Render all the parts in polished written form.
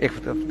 1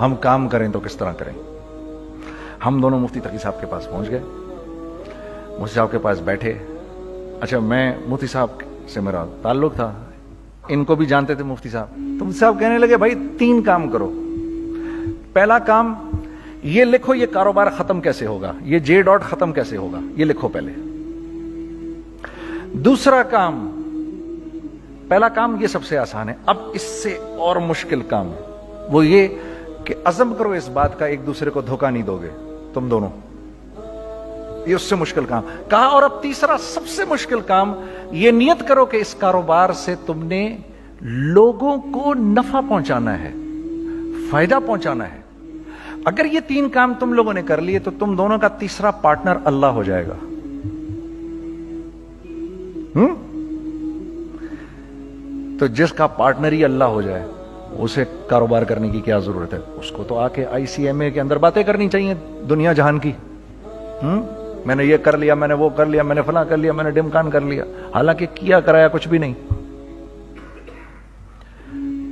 ہم کام کریں تو کس طرح کریں. ہم دونوں مفتی تقی صاحب کے پاس پہنچ گئے, مفتی صاحب کے پاس بیٹھے. اچھا میں مفتی صاحب سے میرا تعلق تھا, ان کو بھی جانتے تھے مفتی صاحب. تو مفتی صاحب کہنے لگے بھائی 3 کام کرو. پہلا کام یہ لکھو یہ کاروبار ختم کیسے ہوگا, یہ جے ڈاٹ ختم کیسے ہوگا, یہ لکھو پہلے. دوسرا کام, پہلا کام یہ سب سے آسان ہے, اب اس سے اور مشکل کام وہ یہ کہ عزم کرو اس بات کا ایک دوسرے کو دھوکہ نہیں دو گے تم دونوں, یہ اس سے مشکل کام کہا. اور اب تیسرا سب سے مشکل کام, یہ نیت کرو کہ اس کاروبار سے تم نے لوگوں کو نفع پہنچانا ہے, فائدہ پہنچانا ہے. اگر یہ 3 کام تم لوگوں نے کر لیے تو تم دونوں کا تیسرا پارٹنر اللہ ہو جائے گا. تو جس کا پارٹنر ہی اللہ ہو جائے اسے کاروبار کرنے کی کیا ضرورت ہے؟ اس کو تو آ کے ICMA کے اندر باتیں کرنی چاہیے دنیا جہان کی. میں نے یہ کر لیا, میں نے وہ کر لیا, میں نے فلاں کر لیا, میں نے ڈمکان کر لیا, حالانکہ کیا کرایا کچھ بھی نہیں.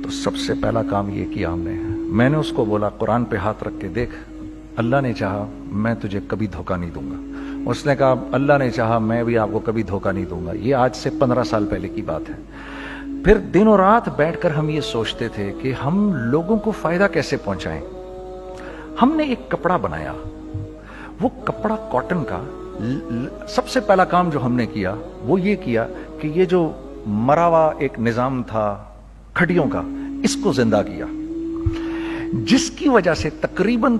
تو سب سے پہلا کام یہ کیا ہم نے. میں نے اس کو بولا قرآن پہ ہاتھ رکھ کے دیکھ, اللہ نے چاہا میں تجھے کبھی دھوکہ نہیں دوں گا. اس نے کہا اللہ نے چاہا میں بھی آپ کو کبھی دھوکہ نہیں دوں گا. یہ آج سے 15 سال پہلے کی بات ہے. پھر دن و رات بیٹھ کر ہم یہ سوچتے تھے کہ ہم لوگوں کو فائدہ کیسے پہنچائیں. ہم نے ایک کپڑا بنایا, وہ کپڑا کاٹن کا. سب سے پہلا کام جو ہم نے کیا وہ یہ کیا کہ یہ جو مرا ہوا ایک نظام تھا کھڑیوں کا, اس کو زندہ کیا, جس کی وجہ سے تقریباً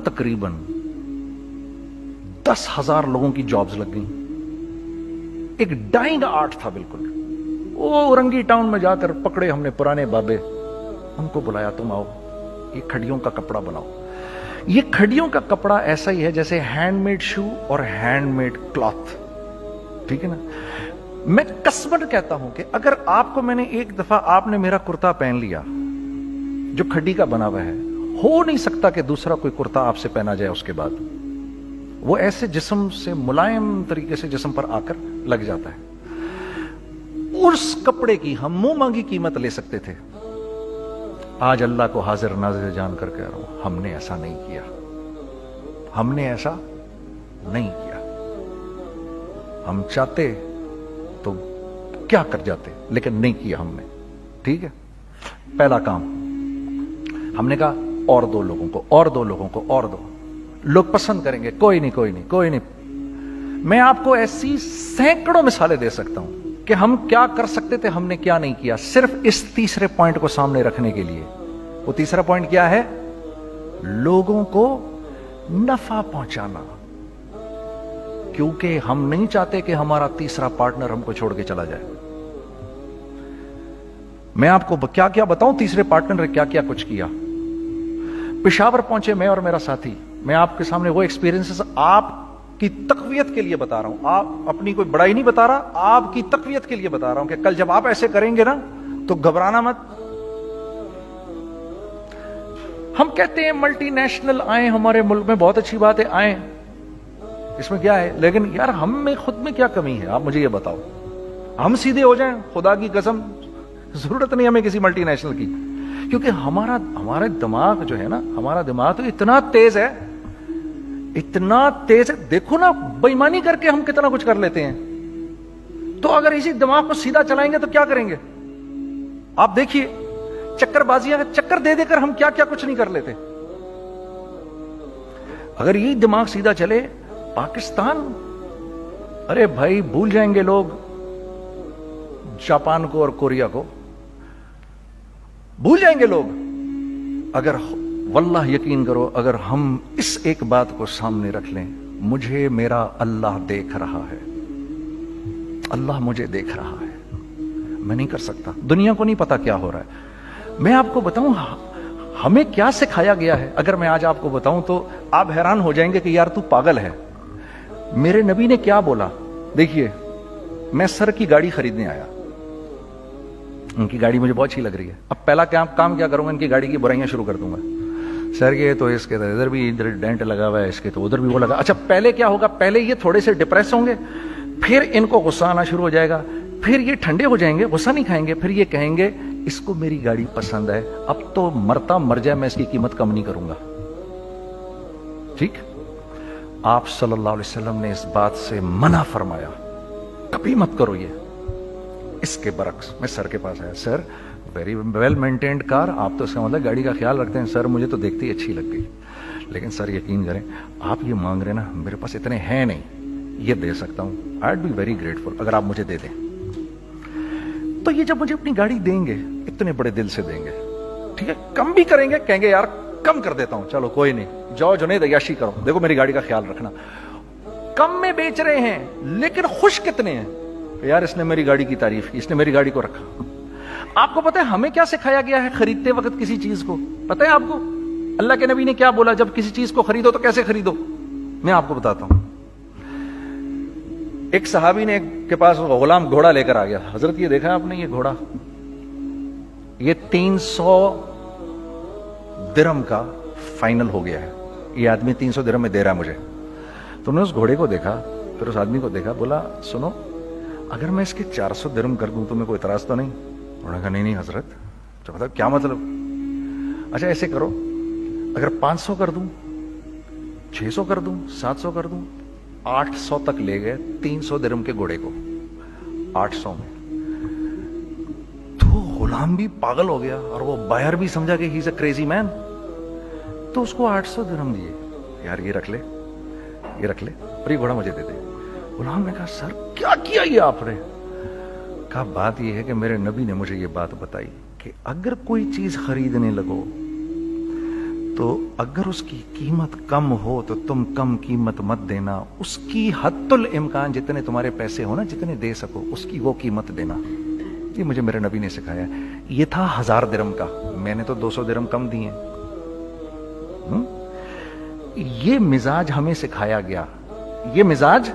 10,000 لوگوں کی جابز لگ گئیں. ایک ڈائنگ آرٹ تھا بالکل. وہ اورنگی ٹاؤن میں جا کر پکڑے ہم نے پرانے بابے, ان کو بلایا تم آؤ یہ کھڑیوں کا کپڑا بناؤ. یہ کھڑیوں کا کپڑا ایسا ہی ہے جیسے ہینڈ میڈ شو اور ہینڈ میڈ کلاتھ, ٹھیک ہے نا. میں قسمن کہتا ہوں کہ اگر آپ کو میں نے ایک دفعہ آپ نے میرا کرتا پہن لیا جو کھڑی کا بنا ہوا ہے, ہو نہیں سکتا کہ دوسرا کوئی کرتا آپ سے پہنا جائے اس کے بعد. وہ ایسے جسم سے ملائم طریقے سے جسم پر آ کر لگ جاتا ہے. اس کپڑے کی ہم منہ مانگی قیمت لے سکتے تھے. آج اللہ کو حاضر ناظر جان کر کہہ رہا ہوں, ہم نے ایسا نہیں کیا. ہم نے ایسا نہیں کیا. ہم چاہتے تو کیا کر جاتے, لیکن نہیں کیا ہم نے. ٹھیک ہے, پہلا کام ہم نے کہا اور 2 لوگوں کو, اور 2 لوگوں کو, اور 2 لوگ پسند کریں گے. کوئی نہیں کوئی نہیں کوئی نہیں. میں آپ کو ایسی سینکڑوں مثالیں دے سکتا ہوں کہ ہم کیا کر سکتے تھے, ہم نے کیا نہیں کیا, صرف اس تیسرے پوائنٹ کو سامنے رکھنے کے لیے. وہ تیسرا پوائنٹ کیا ہے؟ لوگوں کو نفع پہنچانا. کیونکہ ہم نہیں چاہتے کہ ہمارا تیسرا پارٹنر ہم کو چھوڑ کے چلا جائے. میں آپ کو کیا کیا بتاؤں, تیسرے پارٹنر نے کیا کیا کچھ کیا. پشاور پہنچے میں اور میرا ساتھی. میں آپ کے سامنے وہ ایکسپیرینسز آپ کی تقویت کے لیے بتا رہا ہوں, آپ اپنی کوئی بڑائی نہیں بتا رہا, آپ کی تقویت کے لیے بتا رہا ہوں کہ کل جب آپ ایسے کریں گے نا تو گھبرانا مت. ہم کہتے ہیں ملٹی نیشنل آئیں ہمارے ملک میں, بہت اچھی بات ہے, آئیں, اس میں کیا ہے, لیکن یار ہم میں خود میں کیا کمی ہے آپ مجھے یہ بتاؤ. ہم سیدھے ہو جائیں, خدا کی قسم ضرورت نہیں ہمیں کسی ملٹی نیشنل کی. کیونکہ ہمارا دماغ جو ہے نا, ہمارا دماغ تو اتنا تیز ہے, اتنا تیز ہے. دیکھو نا بے ایمانی کر کے ہم کتنا کچھ کر لیتے ہیں. تو اگر اسی دماغ کو سیدھا چلائیں گے تو کیا کریں گے آپ دیکھیے. چکر بازیاں چکر دے دے کر ہم کیا کیا کچھ نہیں کر لیتے. اگر یہی دماغ سیدھا چلے, پاکستان, ارے بھائی بھول جائیں گے لوگ جاپان کو اور کوریا کو, بھول جائیں گے لوگ. اگر واللہ یقین کرو, اگر ہم اس ایک بات کو سامنے رکھ لیں, مجھے میرا اللہ دیکھ رہا ہے, اللہ مجھے دیکھ رہا ہے, میں نہیں کر سکتا. دنیا کو نہیں پتا کیا ہو رہا ہے. میں آپ کو بتاؤں ہمیں کیا سکھایا گیا ہے, اگر میں آج آپ کو بتاؤں تو آپ حیران ہو جائیں گے کہ یار تو پاگل ہے. میرے نبی نے کیا بولا, دیکھیے میں سر کی گاڑی خریدنے آیا, ان کی گاڑی مجھے بہت اچھی لگ رہی ہے. اب پہلا کام کیا کروں گا, ان کی گاڑی کی برائیاں شروع کر دوں گا. سر یہ تو اس کے ادھر بھی ڈینٹ لگا ہوا ہے, اس کے تو ادھر بھی وہ لگا. اچھا پہلے کیا ہوگا, پہلے یہ تھوڑے سے ڈپریس ہوں گے, پھر ان کو غصہ آنا شروع ہو جائے گا, پھر یہ ٹھنڈے ہو جائیں گے, غصہ نہیں کھائیں گے, پھر یہ کہیں گے اس کو میری گاڑی پسند ہے, اب تو مرتا مر جائے میں اس کی قیمت کم نہیں کروں گا. ٹھیک. آپ صلی اللہ علیہ وسلم نے اس بات سے منع فرمایا, کبھی مت کرو یہ. اس کے برعکس میں سر کے پاس آیا, سر ویری ویل مینٹینڈ کار, آپ تو اس کا مطلب گاڑی کا خیال رکھتے ہیں. سر مجھے تو دیکھتے ہی اچھی لگ گئی, لیکن سر یقین کریں آپ یہ مانگ رہے نا, میرے پاس اتنے ہیں نہیں, یہ دے سکتا ہوں. I would be very grateful اگر آپ مجھے دے دیں. تو یہ جب مجھے اپنی گاڑی دیں گے اتنے بڑے دل سے دیں گے, ٹھیک ہے, کم بھی کریں گے, کہیں گے یار کم کر دیتا ہوں, چلو کوئی نہیں, جاؤ جنید عیاشی کرو, دیکھو میری گاڑی کا خیال رکھنا. کم میں بیچ رہے ہیں لیکن خوش کتنے ہیں, یار اس نے میری گاڑی کی تعریف کی, اس نے میری گاڑی کو رکھا. آپ کو پتا ہے ہمیں کیا سکھایا گیا ہے خریدتے وقت کسی چیز کو؟ پتا ہے آپ کو اللہ کے نبی نے کیا بولا جب کسی چیز کو خریدو تو کیسے خریدو؟ میں آپ کو بتاتا ہوں. ایک صحابی نے کے پاس غلام گھوڑا لے کر آ گیا. حضرت یہ دیکھا آپ نے, یہ گھوڑا یہ 300 درہم کا فائنل ہو گیا ہے, یہ آدمی 300 درہم میں دے رہا ہے مجھے. تو نے اس گھوڑے کو دیکھا, پھر اس آدمی کو دیکھا, بولا سنو اگر میں اس کے 400 درہم کر دوں تو میں کوئی اعتراض تو نہیں؟ انہوں نے کہا نہیں حضرت. تو بتا کیا مطلب؟ اچھا ایسے کرو, اگر 500 کر دوں, 600 کر دوں, 700 کر دوں, 800 تک لے گئے 300 درہم کے گھوڑے کو 800 میں. تو غلام بھی پاگل ہو گیا اور وہ بائر بھی سمجھا کہ ہی از اے کریزی مین. تو اس کو 800 درہم دیے, یار یہ رکھ لے, یہ رکھ لے, اور یہ گھوڑا مجھے دے دے. غلام نے کہا سر کیا کیا یہ آپ نے؟ کہا بات یہ ہے کہ میرے نبی نے مجھے یہ بات بتائی کہ اگر کوئی چیز خریدنے لگو تو اگر اس کی قیمت کم ہو تو تم کم قیمت مت دینا, اس کی حد الامکان جتنے تمہارے پیسے ہو نا, جتنے دے سکو اس کی وہ قیمت دینا. یہ مجھے میرے نبی نے سکھایا. یہ تھا 1000 درہم کا, میں نے تو 200 درہم کم دیے. یہ مزاج ہمیں سکھایا گیا, یہ مزاج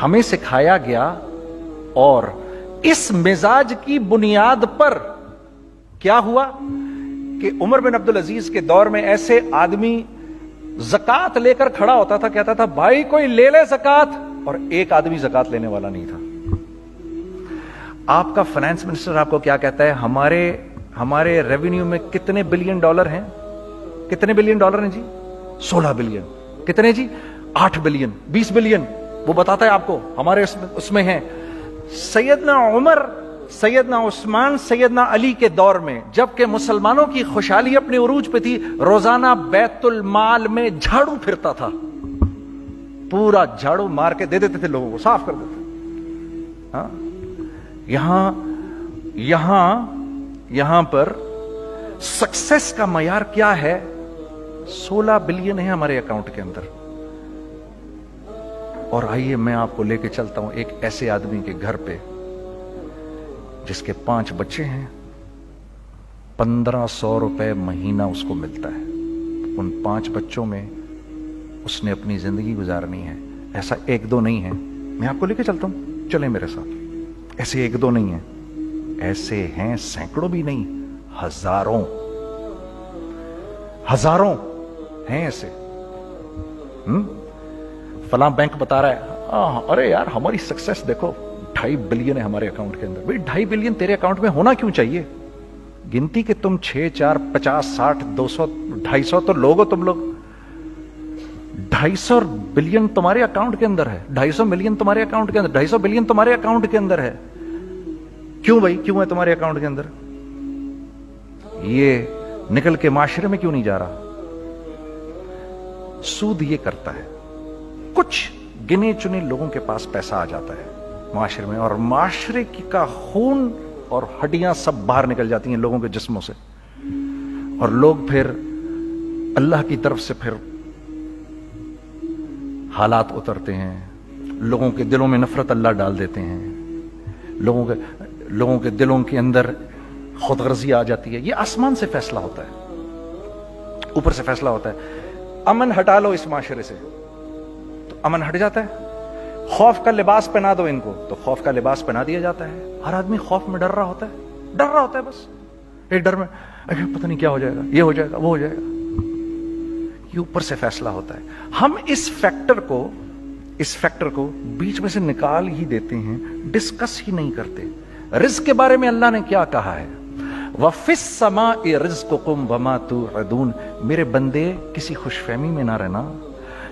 ہمیں سکھایا گیا, اور اس مزاج کی بنیاد پر کیا ہوا کہ عمر بن عبدالعزیز کے دور میں ایسے آدمی زکات لے کر کھڑا ہوتا تھا, کہتا تھا بھائی کوئی لے لے زکات, اور ایک آدمی زکات لینے والا نہیں تھا. آپ کا فائنانس منسٹر آپ کو کیا کہتا ہے, ہمارے ریونیو میں کتنے بلین ڈالر ہیں؟ کتنے بلین ڈالر ہیں جی؟ 16 بلین. کتنے جی؟ 8 بلین, 20 بلین, وہ بتاتا ہے آپ کو ہمارے اس میں ہیں. سیدنا عمر, سیدنا عثمان, سیدنا علی کے دور میں جبکہ مسلمانوں کی خوشحالی اپنے عروج پہ تھی, روزانہ بیت المال میں جھاڑو پھرتا تھا, پورا جھاڑو مار کے دے دیتے تھے لوگوں کو, صاف کر دیتے. ہاں یہاں پر سکسیس کا معیار کیا ہے؟ 16 بلین ہے ہمارے اکاؤنٹ کے اندر. اور آئیے میں آپ کو لے کے چلتا ہوں ایک ایسے آدمی کے گھر پہ جس کے 5 بچے ہیں, 1500 روپے مہینہ اس کو ملتا ہے. ان 5 بچوں میں اس نے اپنی زندگی گزارنی ہے. ایسا 1-2 نہیں ہے, میں آپ کو لے کے چلتا ہوں, چلیں میرے ساتھ. ایسے 1-2 نہیں ہیں, ایسے ہیں سینکڑوں بھی نہیں, ہزاروں ہیں ایسے. فلاں بینک بتا رہا ہے ارے یار ہماری سکسیس دیکھو 2.5 بلین ہے ہمارے اکاؤنٹ کے اندر. بھائی 2.5 بلین تیرے اکاؤنٹ میں ہونا کیوں چاہیے؟ گنتی کہ تم 6, 4, 50, 60, 200, 250 تو لوگ ہو تم لوگ. 250 بلین تمہارے اکاؤنٹ کے اندر ہے, 250 ملین تمہارے اکاؤنٹ کے اندر, 250 بلین تمہارے اکاؤنٹ کے اندر ہے. کیوں بھائی, کیوں ہے تمہارے اکاؤنٹ کے اندر؟ یہ نکل کے معاشرے میں کیوں نہیں جا رہا؟ سود یہ کرتا ہے, کچھ گنے چنے لوگوں کے پاس پیسہ آ جاتا ہے معاشرے میں, اور معاشرے کا خون اور ہڈیاں سب باہر نکل جاتی ہیں لوگوں کے جسموں سے, اور لوگ پھر اللہ کی طرف سے پھر حالات اترتے ہیں, لوگوں کے دلوں میں نفرت اللہ ڈال دیتے ہیں, لوگوں کے دلوں کے اندر خود غرضی آ جاتی ہے. یہ آسمان سے فیصلہ ہوتا ہے, اوپر سے فیصلہ ہوتا ہے. امن ہٹا لو اس معاشرے سے تو امن ہٹ جاتا ہے. خوف کا لباس پہنا دو ان کو تو خوف کا لباس پہنا دیا جاتا ہے. ہر آدمی خوف میں ڈر رہا ہوتا ہے, بس ایک ڈر میں پتہ نہیں کیا ہو جائے گا, یہ ہو جائے گا, وہ ہو جائے گا. یہ اوپر سے فیصلہ ہوتا ہے. ہم اس فیکٹر کو بیچ میں سے نکال ہی دیتے ہیں, ڈسکس ہی نہیں کرتے. رزق کے بارے میں اللہ نے کیا کہا ہے؟ وَفِي السَّمَاءِ رِزْقُكُمْ وَمَا تُوعَدُونَ. میرے بندے کسی خوش فہمی میں نہ رہنا,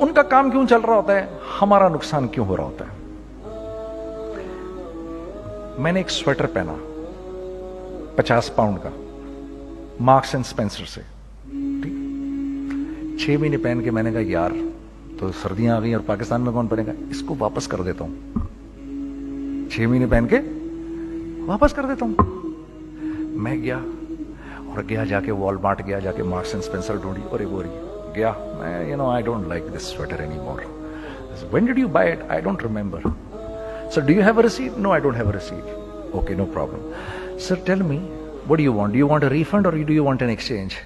ان کا کام کیوں چل رہا ہوتا ہے, ہمارا نقصان کیوں ہو رہا ہوتا ہے. میں نے ایک سویٹر پہنا 50 پاؤنڈ کا مارکس اینڈ اسپینسر سے, ٹھیک, 6 مہینے پہن کے میں نے کہا یار تو سردیاں آ گئی اور پاکستان میں کون پہنے گا, اس کو واپس کر دیتا ہوں. 6 مہینے پہن کے واپس کر دیتا ہوں. میں گیا اور جا کے والمارٹ گیا, جا کے مارکس اینڈ اسپینسر ڈھونڈی اور ایک گیا میں, I don't like this sweater anymore. When did you buy it? I don't remember. Sir, do you have a receipt? No, I don't have a receipt. Okay, no problem. Sir, tell me, what do you want? Do you want a refund or do you want an exchange?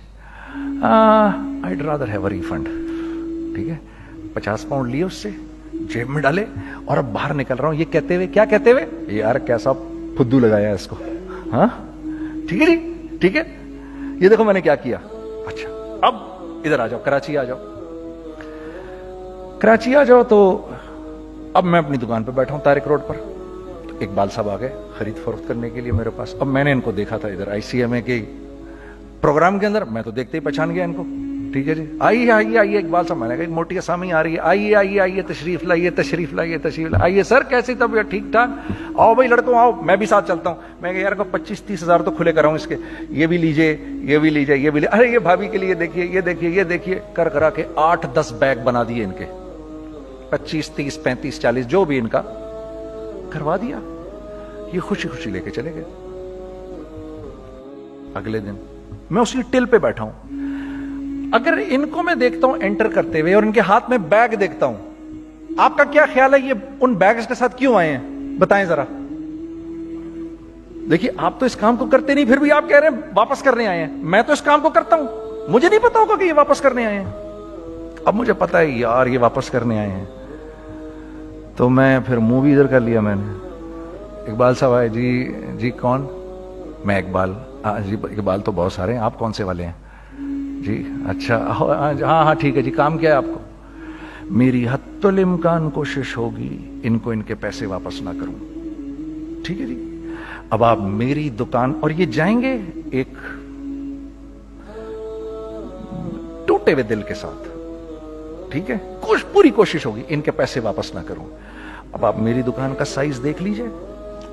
I'd rather have a refund. ٹھیک ہے, 50 pound لیے اس سے, جیب میں ڈالے اور اب باہر نکل رہا ہوں, یہ کہتے ہوئے, کیا کہتے ہوئے, یار کیسا پھدو لگایا اس کو. ہاں ٹھیک ہے جی, ٹھیک ہے, یہ دیکھو میں نے کیا کیا. اچھا اب ادھر آ جاؤ, کراچی آ جاؤ. کراچی آ جاؤ تو اب میں اپنی دکان پہ بیٹھا ہوں طارق روڈ پر. تو اقبال صاحب آ گئے خرید فروخت کرنے کے لیے میرے پاس. اب میں نے ان کو دیکھا تھا ادھر ICMA کے پروگرام کے اندر, میں تو دیکھتے ہی پہچان گیا ان کو. ٹھیک ہے جی, آئیے آئیے آئیے اقبال صاحب. میں نے کہا ایک موٹی اسامی آ رہی ہے, آئیے آئیے آئیے, تشریف لائیے تشریف لائیے تشریف لائیے. آئیے سر, کیسی طبیعت, ٹھیک ٹھاک, آؤ بھائی لڑکوں آؤ, میں بھی ساتھ چلتا ہوں. میں کہا یار کو 25-30 ہزار تو کھلے کراؤں اس کے, یہ بھی لیجئے یہ بھی لیجئے یہ بھی لیجئے. ارے یہ بھابھی کے لیے دیکھیے, یہ دیکھیے یہ دیکھیے, کر کرا کے 8-10 بیگ بنا دیے ان کے, 25, 30, 35, 40 جو بھی ان کا کروا دیا. یہ خوشی خوشی لے کے چلے گئے. اگلے دن میں اسی ٹل پہ بیٹھا ہوں. اگر ان کو میں دیکھتا ہوں انٹر کرتے ہوئے اور ان کے ہاتھ میں بیگ دیکھتا ہوں, آپ کا کیا خیال ہے یہ ان بیگز کے ساتھ کیوں آئے ہیں, بتائیں ذرا. دیکھیے آپ تو اس کام کو کرتے نہیں, پھر بھی آپ کہہ رہے ہیں واپس کرنے آئے ہیں. میں تو اس کام کو کرتا ہوں, مجھے نہیں پتا ہوگا کہ یہ واپس کرنے آئے ہیں. اب مجھے پتا ہے یار یہ واپس کرنے آئے ہیں, تو میں پھر منہ بھی ادھر کر لیا. میں نے, اقبال صاحب آئے, جی کون, میں اقبال. جی اقبال تو بہت سارے ہیں, آپ کون سے والے ہیں جی, اچھا ہاں ٹھیک ہے جی, کام کیا ہے آپ کو. میری حتی الامکان کوشش ہوگی ان کو ان کے پیسے واپس نہ کروں. ٹھیک ہے جی, اب آپ میری دکان, اور یہ جائیں گے ایک ٹوٹے ہوئے دل کے ساتھ, ٹھیک ہے, پوری کوشش ہوگی ان کے پیسے واپس نہ کروں. اب آپ میری دکان کا سائز دیکھ لیجئے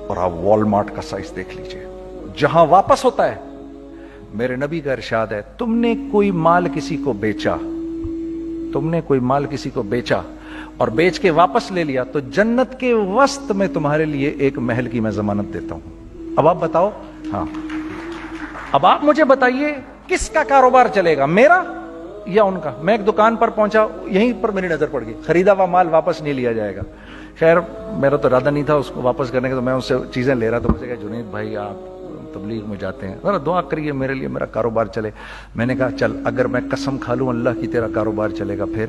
اور آپ والمارٹ کا سائز دیکھ لیجئے, جہاں واپس ہوتا ہے. میرے نبی کا ارشاد ہے, تم نے کوئی مال کسی کو بیچا, تم نے کوئی مال کسی کو بیچا اور بیچ کے واپس لے لیا, تو جنت کے وسط میں تمہارے لیے ایک محل کی میں ضمانت دیتا ہوں. اب آپ بتاؤ, ہاں اب آپ مجھے بتائیے کس کا کاروبار چلے گا, میرا یا ان کا. میں ایک دکان پر پہنچا, یہیں پر میری نظر پڑ گئی, خریدا ہوا مال واپس نہیں لیا جائے گا. خیر میرا تو ارادہ نہیں تھا اس کو واپس کرنے کا, تو میں اس سے چیزیں لے رہا. تو مجھے کہا جنید بھائی آپ تبلیغ میں جاتے ہیں, ذرا دعا کریے میرے لیے, میرا کاروبار چلے. میں نے کہا چل, اگر میں قسم کھا لوں اللہ کی تیرا کاروبار چلے گا, پھر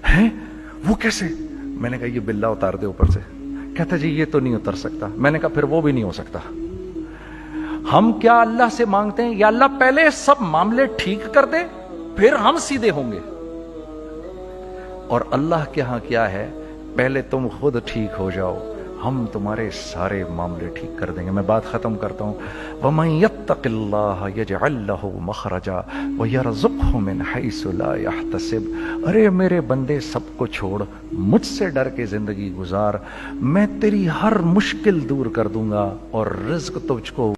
ہیں وہ کیسے. میں نے کہا یہ بلا اتار دے اوپر سے. کہتا جی یہ تو نہیں اتر سکتا. میں نے کہا پھر وہ بھی نہیں ہو سکتا. ہم کیا اللہ سے مانگتے ہیں, یا اللہ پہلے سب معاملے ٹھیک کر دے پھر ہم سیدھے ہوں گے. اور اللہ کے ہاں کیا ہے, پہلے تم خود ٹھیک ہو جاؤ, ہم تمہارے سارے معاملے ٹھیک کر دیں گے. میں بات ختم کرتا ہوں. وَمَن يَتَّقِ اللَّهَ يَجْعَل لَّهُ مَخْرَجًا وَيَرْزُقْهُ مِنْ حَيْثُ لَا يَحْتَسِبُ. ارے میرے بندے سب کو چھوڑ, مجھ سے ڈر کے زندگی گزار, میں تیری ہر مشکل دور کر دوں گا اور رزق تجھ کو